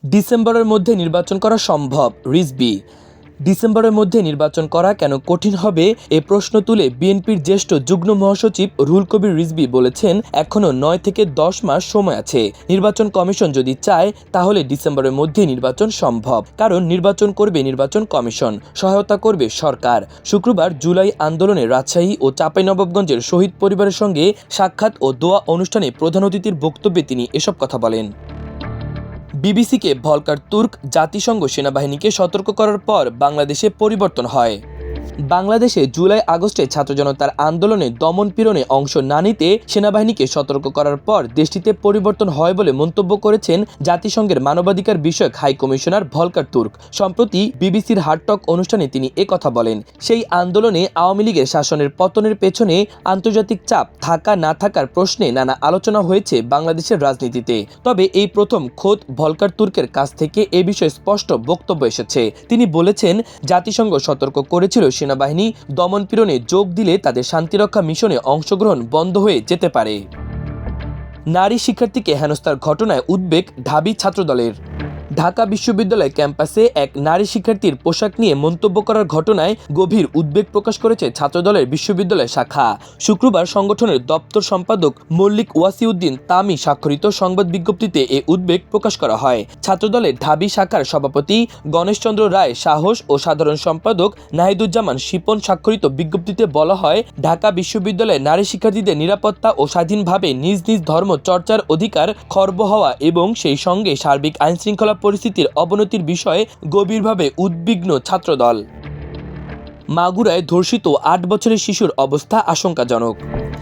ডিসেম্বরের মধ্যে নির্বাচন করা সম্ভব, রিজভী। ডিসেম্বরের মধ্যে নির্বাচন করা কেন কঠিন হবে এ প্রশ্ন তুলে বিএনপির জ্যেষ্ঠ যুগ্ম মহাসচিব রুহুল কবির রিজভী বলেছেন, এখনও 9 থেকে 10 মাস সময় আছে। নির্বাচন কমিশন যদি চায় তাহলে ডিসেম্বরের মধ্যে নির্বাচন সম্ভব, কারণ নির্বাচন করবে নির্বাচন কমিশন, সহায়তা করবে সরকার। শুক্রবার জুলাই আন্দোলনে রাজশাহী ও চাঁপাইনবাবগঞ্জের শহীদ পরিবারের সঙ্গে সাক্ষাৎ ও দোয়া অনুষ্ঠানে প্রধান অতিথির বক্তব্যে তিনি এসব কথা বলেন। বিবিসিকে ভলকার তুর্ক জাতিসংঘ সেনাবাহিনীকে সতর্ক করার পর বাংলাদেশে পরিবর্তন হয়। বাংলাদেশে জুলাই আগস্টে ছাত্র জনতার আন্দোলনে দমন-পীড়নে অংশ না নিতে সেনাবাহিনীকে সতর্ক করার পর দেশটিতে পরিবর্তন হয় বলে মন্তব্য করেছেন জাতিসংঘের মানবাধিকার বিষয়ক হাই কমিশনার ভলকার তুর্ক। সম্প্রতি বিবিসির হার্ড টক অনুষ্ঠানে তিনি একথা বলেন। সেই আন্দোলনে আওয়ামী লীগের শাসনের পতনের পেছনে আন্তর্জাতিক চাপ থাকা না থাকার প্রশ্নে নানা আলোচনা হয়েছে বাংলাদেশের রাজনীতিতে। তবে এই প্রথম খোদ ভলকার তুর্কের কাছ থেকে এ বিষয়ে স্পষ্ট বক্তব্য এসেছে। তিনি বলেছেন, জাতিসংঘ সতর্ক করেছিল সেনাবাহিনী দমন-পীড়নে যোগ দিলে তাদের শান্তিরক্ষা মিশনে অংশগ্রহণ বন্ধ হয়ে যেতে পারে। নারী শিক্ষার্থীকে হেনস্থার ঘটনায় উদ্বেগ ঢাবি ছাত্রদলের। ঢাকা বিশ্ববিদ্যালয় ক্যাম্পাসে এক নারী শিক্ষার্থীর পোশাক নিয়ে মন্তব্য করার ঘটনায় গভীর উদ্বেগ প্রকাশ করেছে ছাত্রদলের বিশ্ববিদ্যালয় শাখা। শুক্রবার সংগঠনের দপ্তর সম্পাদক মল্লিক ওয়াসিউদ্দিন তামি স্বাক্ষরিত সংবাদ বিজ্ঞপ্তিতে এ উদ্বেগ প্রকাশ করা হয়। ছাত্রদলের ঢাবি শাখার সভাপতি গণেশচন্দ্র রায় সাহস ও সাধারণ সম্পাদক নাহিদুজ্জামান শিপন স্বাক্ষরিত বিজ্ঞপ্তিতে বলা হয়, ঢাকা বিশ্ববিদ্যালয়ে নারী শিক্ষার্থীদের নিরাপত্তা ও স্বাধীনভাবে নিজ নিজ ধর্ম চর্চার অধিকার খর্ব হওয়া এবং সেই সঙ্গে সার্বিক আইনশৃঙ্খলা পরিস্থিতির অবনতির বিষয়ে গভীরভাবে উদ্বিগ্ন ছাত্রদল। মাগুরায় ধর্ষিত 8 বছরের শিশুর অবস্থা আশঙ্কাজনক।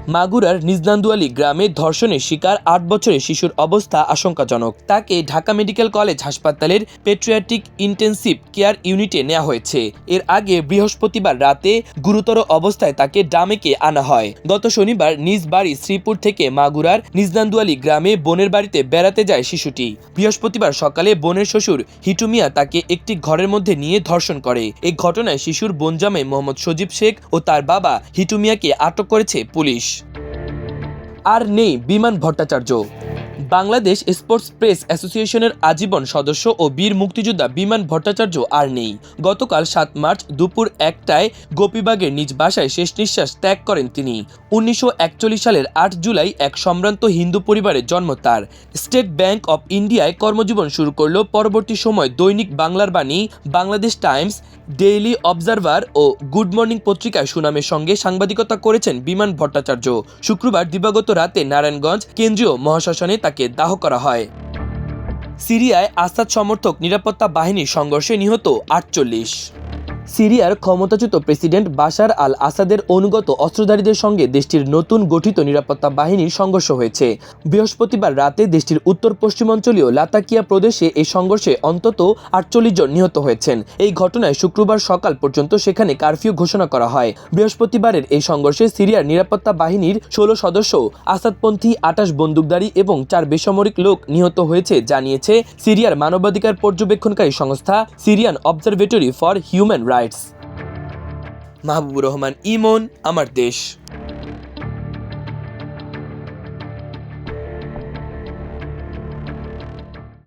মাগুরার নিজনান্দুয়ালি গ্রামে ধর্ষণের শিকার 8 বছরের শিশুর অবস্থা আশঙ্কাজনক। তাকে ঢাকা মেডিকেল কলেজ হাসপাতালের পেডিয়াট্রিক ইন্টেনসিভ কেয়ার ইউনিটে নেওয়া হয়েছে। এর আগে বৃহস্পতিবার রাতে গুরুতর অবস্থায় তাকে ডামেকে আনা হয়। গত শনিবার নিজ বাড়ি শ্রীপুর থেকে মাগুরার নিজনান্দুয়ালি গ্রামে বোনের বাড়িতে বেড়াতে যায় শিশুটি। বৃহস্পতিবার সকালে বোনের শ্বশুর হিটু মিয়া তাকে একটি ঘরের মধ্যে নিয়ে ধর্ষণ করে। এই ঘটনায় শিশুর বোন জামাই মোহাম্মদ সজীব শেখ ও তার বাবা হিটু মিয়াকে আটক করেছে পুলিশ। আর নেই বিমান ভট্টাচার্য। বাংলাদেশ স্পোর্টস প্রেস অ্যাসোসিয়েশনের আজীবন সদস্য ও বীর মুক্তিযোদ্ধা বিমান ভট্টাচার্য আর নেই। গতকাল 7 মার্চ দুপুর 1টায় গোপীবাগের নিজ বাসায় শেষ নিঃশ্বাস ত্যাগ করেন তিনি। 1941 সালের 8 জুলাই এক সম্ভ্রান্ত হিন্দু পরিবারে জন্ম তার। স্টেট ব্যাংক অব ইন্ডিয়ায় কর্মজীবন শুরু করল। পরবর্তী সময় দৈনিক বাংলার বাণী, বাংলাদেশ টাইমস, ডেইলি অবজারভার ও গুড মর্নিং পত্রিকায় সুনামের সঙ্গে সাংবাদিকতা করেছেন বিমান ভট্টাচার্য। শুক্রবার দিবাগত রাতে নারায়ণগঞ্জ কেন্দ্রীয় মহাশ্মশানে তাকে দাহ করা হয়। সিরিয়ায় আসাদ সমর্থক নিরাপত্তা বাহিনীর সংঘর্ষে নিহত 48। সিরিয়ার ক্ষমতাচ্যুত প্রেসিডেন্ট বাশার আল আসাদের অনুগত অস্ত্রধারীদের সঙ্গে দেশটির নতুন গঠিত নিরাপত্তা বাহিনীর সংঘর্ষ হয়েছে। বৃহস্পতিবার রাতে দেশটির উত্তর পশ্চিমাঞ্চলীয় লাতাকিয়া প্রদেশে এই সংঘর্ষে অন্তত 48 জন নিহত হয়েছেন। এই ঘটনায় শুক্রবার সকাল পর্যন্ত সেখানে কারফিউ ঘোষণা করা হয়। বৃহস্পতিবারের এই সংঘর্ষে সিরিয়ার নিরাপত্তা বাহিনীর 16 সদস্য, আসাদপন্থী 28 বন্দুকধারী এবং 4 বেসামরিক লোক নিহত হয়েছে জানিয়েছে সিরিয়ার মানবাধিকার পর্যবেক্ষণকারী সংস্থা Syrian Observatory for Human Rights. Mahbubur Rahman Emon, Amar দেশ।